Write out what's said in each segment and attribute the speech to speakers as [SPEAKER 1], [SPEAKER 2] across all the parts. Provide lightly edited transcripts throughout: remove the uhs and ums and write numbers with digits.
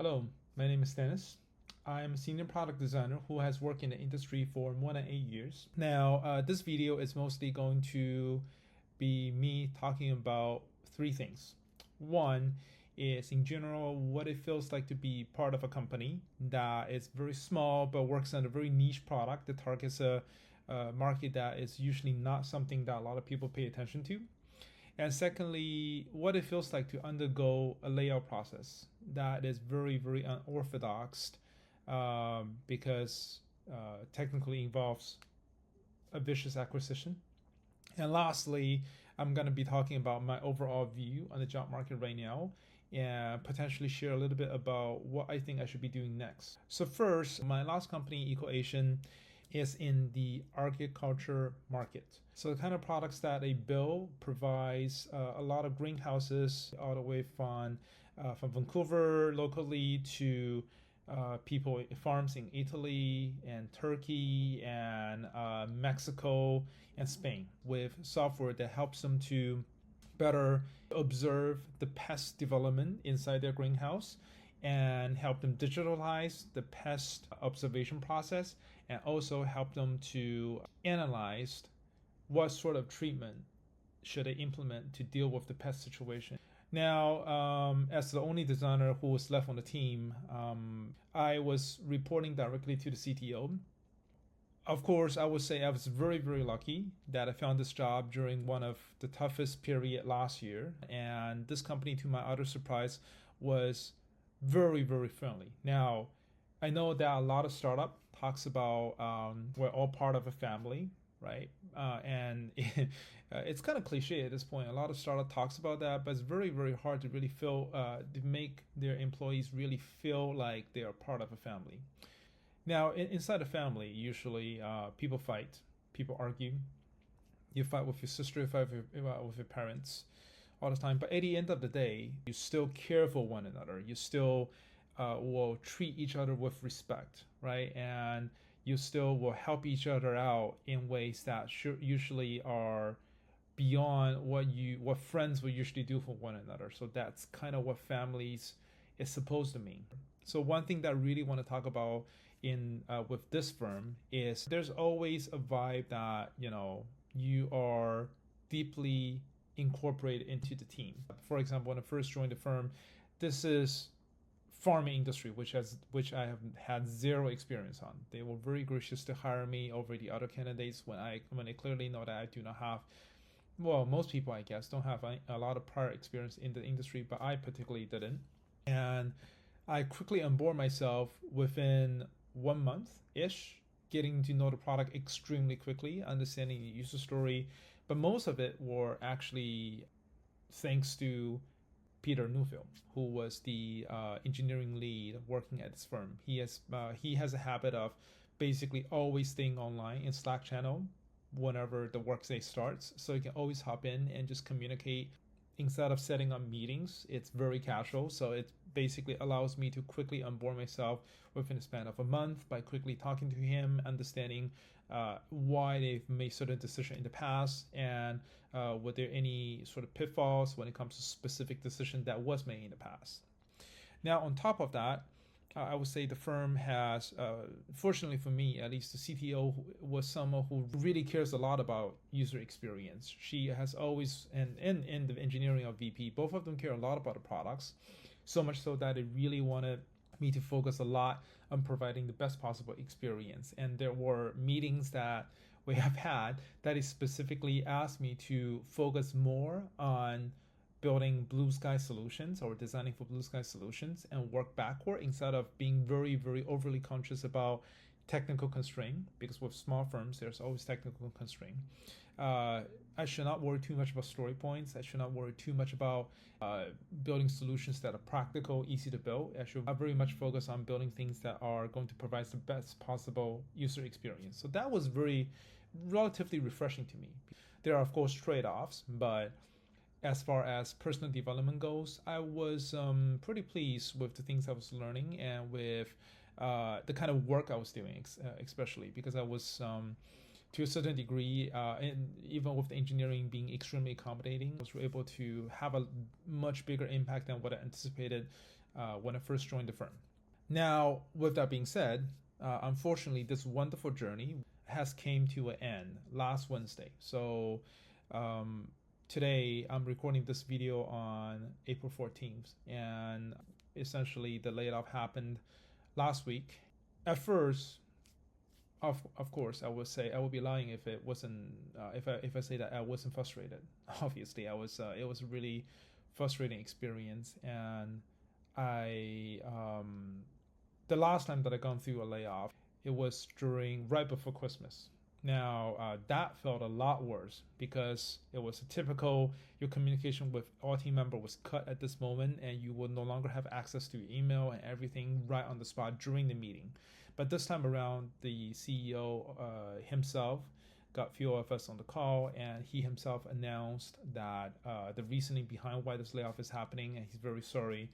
[SPEAKER 1] Hello, my name is Dennis. I'm a senior product designer who has worked in the industry for more than 8 years. Now, this video is mostly going to be me talking about three things. One is, in general, what it feels like to be part of a company that is very small but works on a very niche product that targets a market that is usually not something that a lot of people pay attention to. And secondly, what it feels like to undergo a layoff process that is very, very unorthodox because technically involves a vicious acquisition. And lastly, I'm going to be talking about my overall view on the job market right now and potentially share a little bit about what I think I should be doing next. So first, my last company, EcoAsian, is in the agriculture market. So the kind of products that they build provides a lot of greenhouses all the way from Vancouver locally to people farms in Italy and Turkey and Mexico and Spain with software that helps them to better observe the pest development inside their greenhouse and help them digitalize the pest observation process and also help them to analyze what sort of treatment should they implement to deal with the pest situation. Now, as the only designer who was left on the team, I was reporting directly to the CTO. Of course, I would say I was very, very lucky that I found this job during one of the toughest period last year. And this company, to my utter surprise, was very, very friendly. Now, I know that a lot of startup talks about we're all part of a family, right? And it's kind of cliche at this point. A lot of startup talks about that, but it's very, very hard to really feel to make their employees really feel like they are part of a family. Now, inside a family, usually people fight, people argue. You fight with your sister, you fight with your parents all the time. But at the end of the day, you still care for one another. You still will treat each other with respect, right? And you still will help each other out in ways that usually are beyond what friends will usually do for one another. So that's kind of what families is supposed to mean. So one thing that I really want to talk about in with this firm is there's always a vibe that you are deeply incorporated into the team. For example, when I first joined the firm, this is farming industry, which I have had zero experience on. They were very gracious to hire me over the other candidates when they clearly know that I do not have. Well, most people, I guess, don't have a lot of prior experience in the industry, but I particularly didn't. And I quickly onboard myself within 1 month-ish, getting to know the product extremely quickly, understanding the user story. But most of it were actually thanks to Peter Neufeld, who was the engineering lead working at this firm. He has a habit of basically always staying online in Slack channel whenever the workday starts, so you can always hop in and just communicate. Instead of setting up meetings, it's very casual, so it basically allows me to quickly onboard myself within a span of a month by quickly talking to him, understanding why they've made certain decisions in the past, and were there any sort of pitfalls when it comes to specific decision that was made in the past. Now, on top of that, I would say the firm has, fortunately for me, at least the CTO was someone who really cares a lot about user experience. She has always, and in the engineering of VP, both of them care a lot about the products, so much so that they really wanted me to focus a lot on providing the best possible experience. And there were meetings that we have had that is specifically asked me to focus more on building blue sky solutions or designing for blue sky solutions and work backward instead of being very, very overly conscious about technical constraint, because with small firms, there's always technical constraint. I should not worry too much about story points. I should not worry too much about building solutions that are practical, easy to build. I should very much focus on building things that are going to provide the best possible user experience. So that was relatively refreshing to me. There are, of course, trade-offs, but as far as personal development goes, I was pretty pleased with the things I was learning and with the kind of work I was doing, especially because I was, to a certain degree, and even with the engineering being extremely accommodating, I was able to have a much bigger impact than what I anticipated when I first joined the firm. Now, with that being said, unfortunately, this wonderful journey has came to an end last Wednesday. So today I'm recording this video on April 14th, and essentially the layoff happened last week. At first, of course, I would say I would be lying if it wasn't if I say that I wasn't frustrated. Obviously, I was. It was a really frustrating experience, and I the last time that I gone through a layoff, it was right before Christmas. Now that felt a lot worse because it was a typical your communication with all team member was cut at this moment, and you will no longer have access to your email and everything right on the spot during the meeting. But this time around, the CEO himself got a few of us on the call, and he himself announced that the reasoning behind why this layoff is happening, and he's very sorry.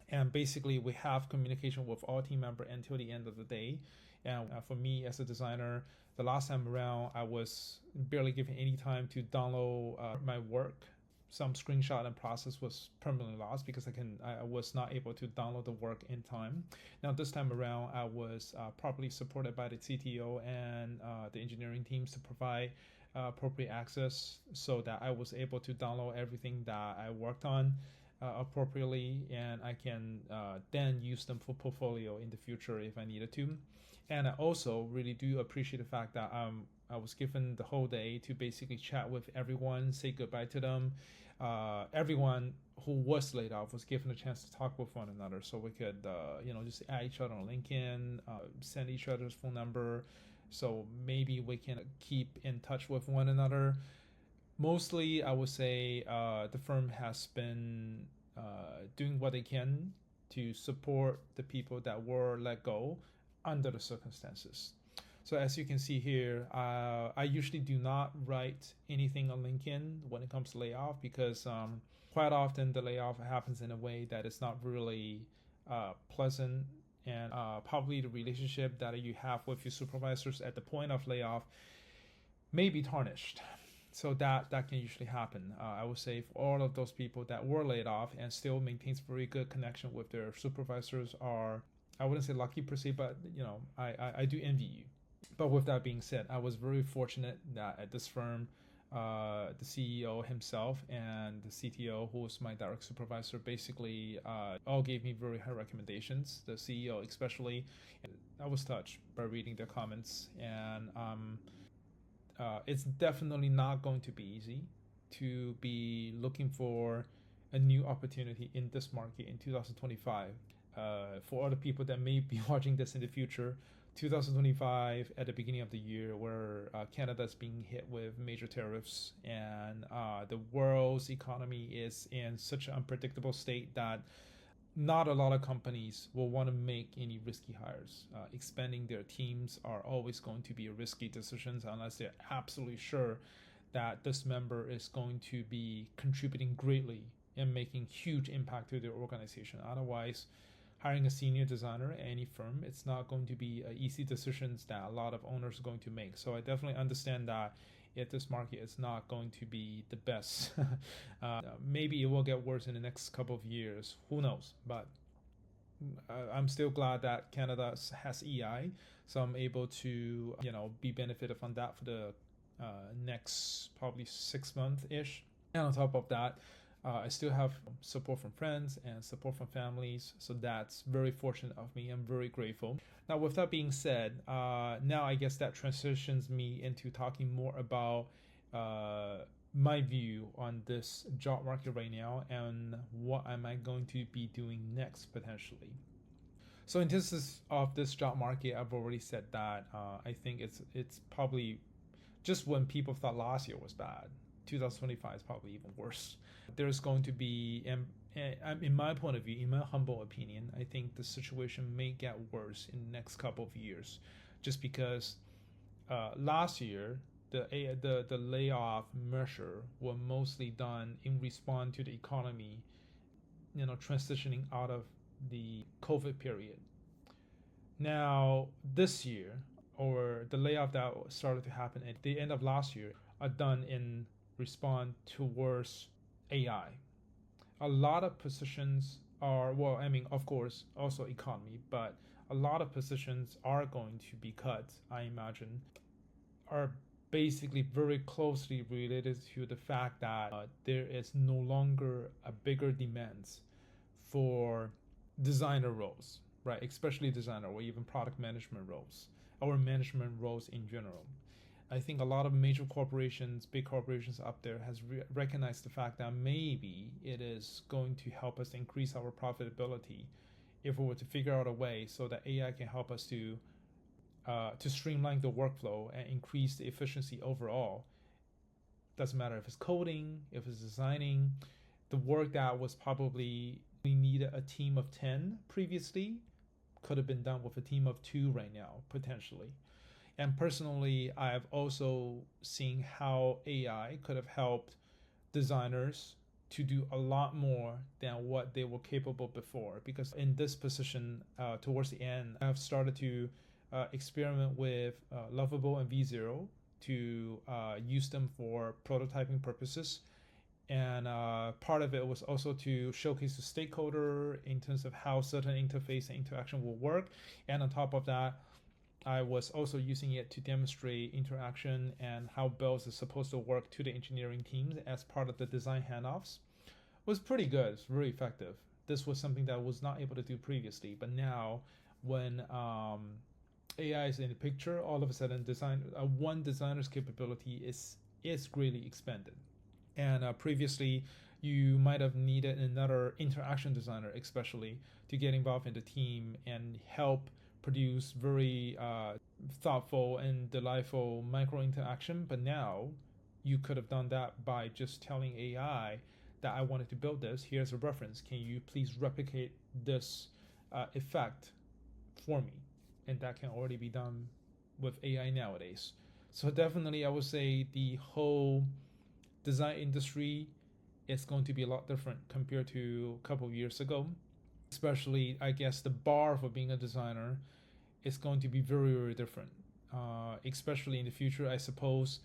[SPEAKER 1] And basically, we have communication with all team members until the end of the day. And for me as a designer, the last time around, I was barely given any time to download my work. Some screenshot and process was permanently lost because I was not able to download the work in time. Now this time around, I was properly supported by the CTO and the engineering teams to provide appropriate access so that I was able to download everything that I worked on appropriately, and I can then use them for portfolio in the future if I needed to. And I also really do appreciate the fact that I was given the whole day to basically chat with everyone, say goodbye to them. Everyone who was laid off was given a chance to talk with one another, so we could, just add each other on LinkedIn, send each other's phone number, so maybe we can keep in touch with one another. Mostly, I would say the firm has been doing what they can to support the people that were let go under the circumstances. So as you can see here, I usually do not write anything on LinkedIn when it comes to layoff because quite often the layoff happens in a way that is not really pleasant, and probably the relationship that you have with your supervisors at the point of layoff may be tarnished. So that can usually happen. I would say for all of those people that were laid off and still maintains very good connection with their supervisors are, I wouldn't say lucky per se, but I do envy you. But with that being said, I was very fortunate that at this firm, the CEO himself and the CTO, who was my direct supervisor, basically all gave me very high recommendations. The CEO especially, I was touched by reading their comments, and it's definitely not going to be easy to be looking for a new opportunity in this market in 2025. For all the people that may be watching this in the future, 2025 at the beginning of the year, where Canada's being hit with major tariffs, and the world's economy is in such an unpredictable state that not a lot of companies will want to make any risky hires. Expanding their teams are always going to be risky decisions unless they're absolutely sure that this member is going to be contributing greatly and making huge impact to their organization. Otherwise, hiring a senior designer at any firm, it's not going to be easy decisions that a lot of owners are going to make. So I definitely understand that if this market is not going to be the best, maybe it will get worse in the next couple of years. Who knows? But I'm still glad that Canada has EI, so I'm able to be benefited from that for the next probably 6 months ish. And on top of that, I still have support from friends and support from families, so that's very fortunate of me. I'm very grateful. Now, with that being said, now I guess that transitions me into talking more about my view on this job market right now and what am I going to be doing next potentially. So in terms of this job market, I've already said that I think it's probably just when people thought last year was bad, 2025 is probably even worse. There's going to be, in my point of view, in my humble opinion, I think the situation may get worse in the next couple of years, just because last year the layoff measure were mostly done in response to the economy, transitioning out of the COVID period. Now this year, or the layoff that started to happen at the end of last year, are done in response towards AI. A lot of positions are, well, I mean, of course, also economy, but a lot of positions are going to be cut, I imagine, are basically very closely related to the fact that there is no longer a bigger demands for designer roles, right? Especially designer or even product management roles or management roles in general. I think a lot of major corporations, big corporations up there, has recognized the fact that maybe it is going to help us increase our profitability if we were to figure out a way so that AI can help us to streamline the workflow and increase the efficiency overall. Doesn't matter if it's coding, if it's designing, the work that was probably we needed a team of 10 previously could have been done with a team of 2 right now, potentially. And personally, I've also seen how AI could have helped designers to do a lot more than what they were capable before. Because in this position, towards the end, I've started to experiment with Lovable and V0 to use them for prototyping purposes. And part of it was also to showcase the stakeholder in terms of how certain interface and interaction will work. And on top of that, I was also using it to demonstrate interaction and how bells is supposed to work to the engineering teams as part of the design handoffs. It was pretty good. It's really effective. This was something that I was not able to do previously, but now when AI is in the picture, all of a sudden one designer's capability is greatly expanded. And previously, you might have needed another interaction designer, especially, to get involved in the team and help produce very thoughtful and delightful micro interaction. But now you could have done that by just telling AI that I wanted to build this. Here's a reference. Can you please replicate this effect for me? And that can already be done with AI nowadays. So definitely I would say the whole design industry is going to be a lot different compared to a couple of years ago. Especially, I guess, the bar for being a designer is going to be very, very different. Especially in the future, I suppose,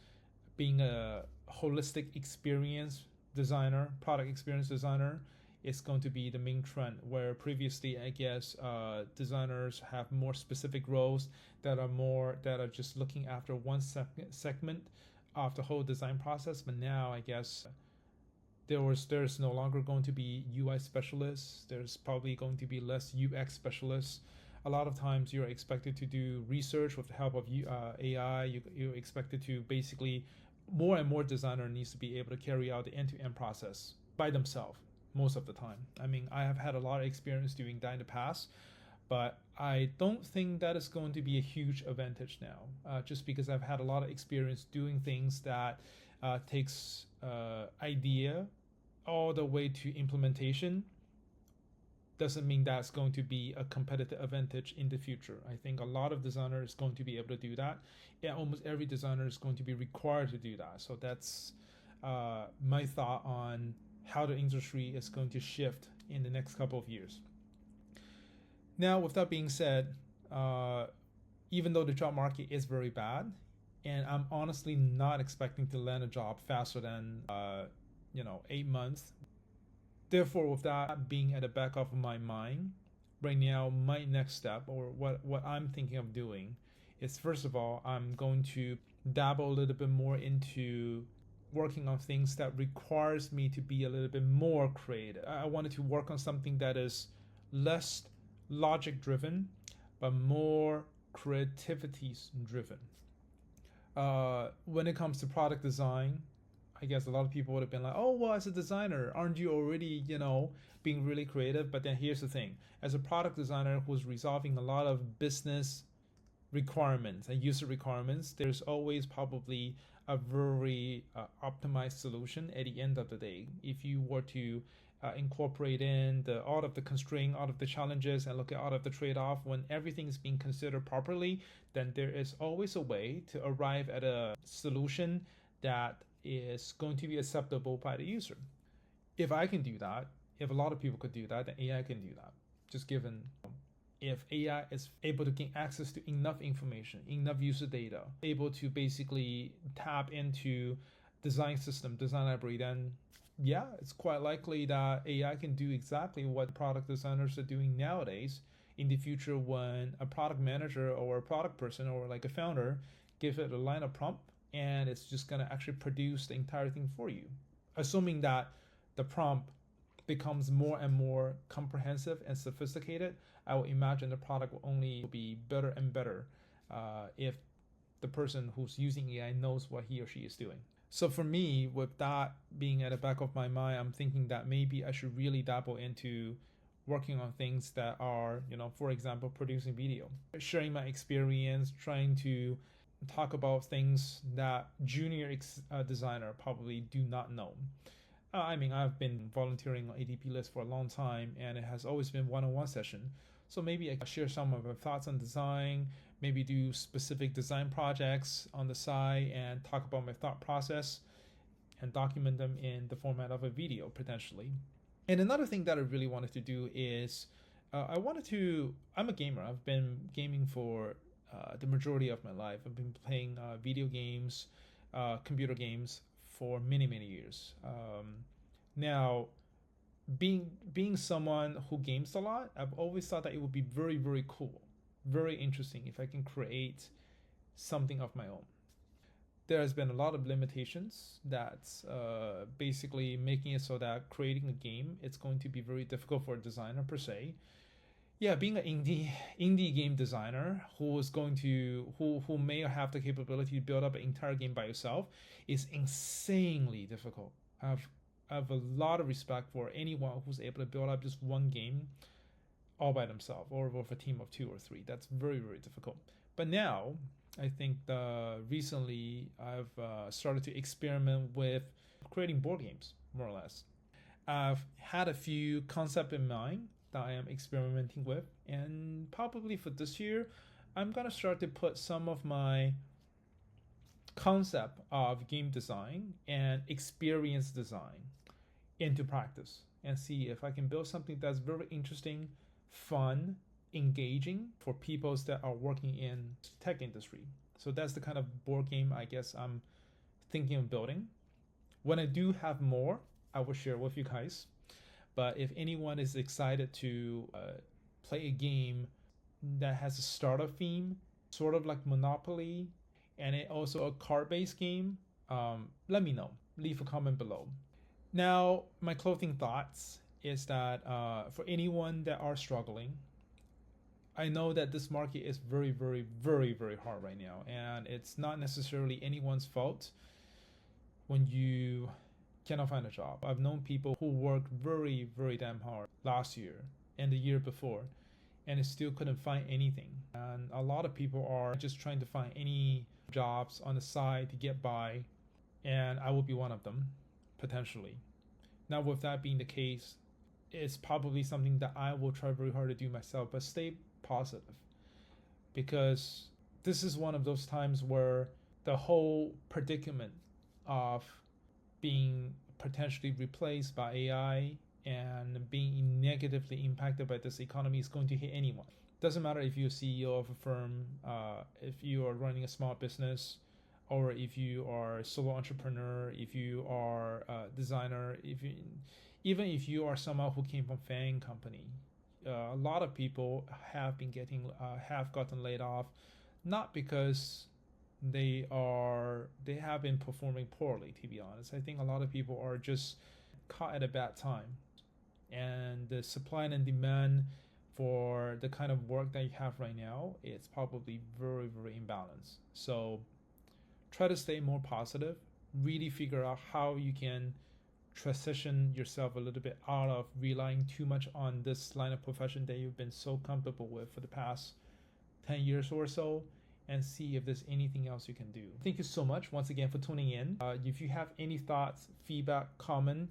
[SPEAKER 1] being a holistic experience designer, product experience designer, is going to be the main trend. Where previously, I guess, designers have more specific roles that are just looking after one segment of the whole design process. But now, I guess, there's no longer going to be UI specialists. There's probably going to be less UX specialists. A lot of times you're expected to do research with the help of AI. You're expected to basically, more and more designer needs to be able to carry out the end-to-end process by themselves most of the time. I mean, I have had a lot of experience doing that in the past, but I don't think that is going to be a huge advantage now, just because I've had a lot of experience doing things that takes idea all the way to implementation. Doesn't mean that's going to be a competitive advantage in the future. I think a lot of designers are going to be able to do that, and almost every designer is going to be required to do that. So that's my thought on how the industry is going to shift in the next couple of years. Now, with that being said, even though the job market is very bad, and I'm honestly not expecting to land a job faster than 8 months. Therefore, with that being at the back of my mind, right now, my next step, or what I'm thinking of doing, is first of all, I'm going to dabble a little bit more into working on things that requires me to be a little bit more creative. I wanted to work on something that is less logic driven, but more creativity driven. When it comes to product design, I guess a lot of people would have been like, oh, well, as a designer, aren't you already, being really creative? But then here's the thing. As a product designer who's resolving a lot of business requirements and user requirements, there's always probably a very optimized solution at the end of the day. If you were to incorporate in all of the constraints, all of the challenges, and look at all of the trade-off, when everything is being considered properly, then there is always a way to arrive at a solution that is going to be acceptable by the user. If I can do that, if a lot of people could do that, then AI can do that. Just given if AI is able to gain access to enough information, enough user data, able to basically tap into design system, design library, then yeah, it's quite likely that AI can do exactly what product designers are doing nowadays in the future when a product manager or a product person or like a founder give it a line of prompt and it's just going to actually produce the entire thing for you. Assuming that the prompt becomes more and more comprehensive and sophisticated, I will imagine the product will only be better and better if the person who's using AI knows what he or she is doing. So for me, with that being at the back of my mind, I'm thinking that maybe I should really dabble into working on things that are, for example, producing video, sharing my experience, trying to talk about things that junior designer probably do not know. I mean, I've been volunteering on adplist for a long time, and it has always been one-on-one session. So maybe I can share some of my thoughts on design, maybe do specific design projects on the side and talk about my thought process and document them in the format of a video potentially. And another thing that I really wanted to do is I'm a gamer. I've been gaming for the majority of my life. I've been playing video games, computer games for many, many years. Now, being someone who games a lot, I've always thought that it would be very, very cool, very interesting if I can create something of my own. There has been a lot of limitations that's basically making it so that creating a game, it's going to be very difficult for a designer per se. Yeah, being an indie game designer who may have the capability to build up an entire game by yourself is insanely difficult. I have a lot of respect for anyone who's able to build up just one game all by themselves or with a team of 2 or 3. That's very, very difficult. But now, I think recently I've started to experiment with creating board games, more or less. I've had a few concepts in mind that I am experimenting with, and probably for this year, I'm going to start to put some of my concept of game design and experience design into practice and see if I can build something that's very interesting, fun, engaging for people that are working in tech industry. So that's the kind of board game I guess I'm thinking of building. When I do have more, I will share with you guys. But if anyone is excited to play a game that has a startup theme, sort of like Monopoly, and it also a card-based game, let me know. Leave a comment below. Now, my closing thoughts is that for anyone that are struggling, I know that this market is very, very, very, very hard right now, and it's not necessarily anyone's fault when you cannot find a job. I've known people who worked very, very damn hard last year and the year before, and still couldn't find anything. And a lot of people are just trying to find any jobs on the side to get by, and I will be one of them, potentially. Now, with that being the case, it's probably something that I will try very hard to do myself, but stay positive, because this is one of those times where the whole predicament of being potentially replaced by AI and being negatively impacted by this economy is going to hit anyone. Doesn't matter if you're a CEO of a firm, if you are running a small business, or if you are a solo entrepreneur, if you are a designer, even if you are someone who came from FANG company. A lot of people have gotten laid off, not because they have been performing poorly, to be honest. I think a lot of people are just caught at a bad time, and the supply and demand for the kind of work that you have right now, it's probably very, very imbalanced. So try to stay more positive, really figure out how you can transition yourself a little bit out of relying too much on this line of profession that you've been so comfortable with for the past 10 years or so, and see if there's anything else you can do. Thank you so much once again for tuning in. If you have any thoughts, feedback, comment,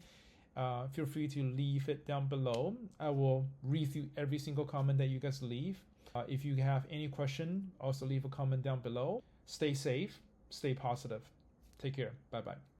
[SPEAKER 1] feel free to leave it down below. I will read through every single comment that you guys leave. If you have any question, also leave a comment down below. Stay safe, stay positive. Take care. Bye-bye.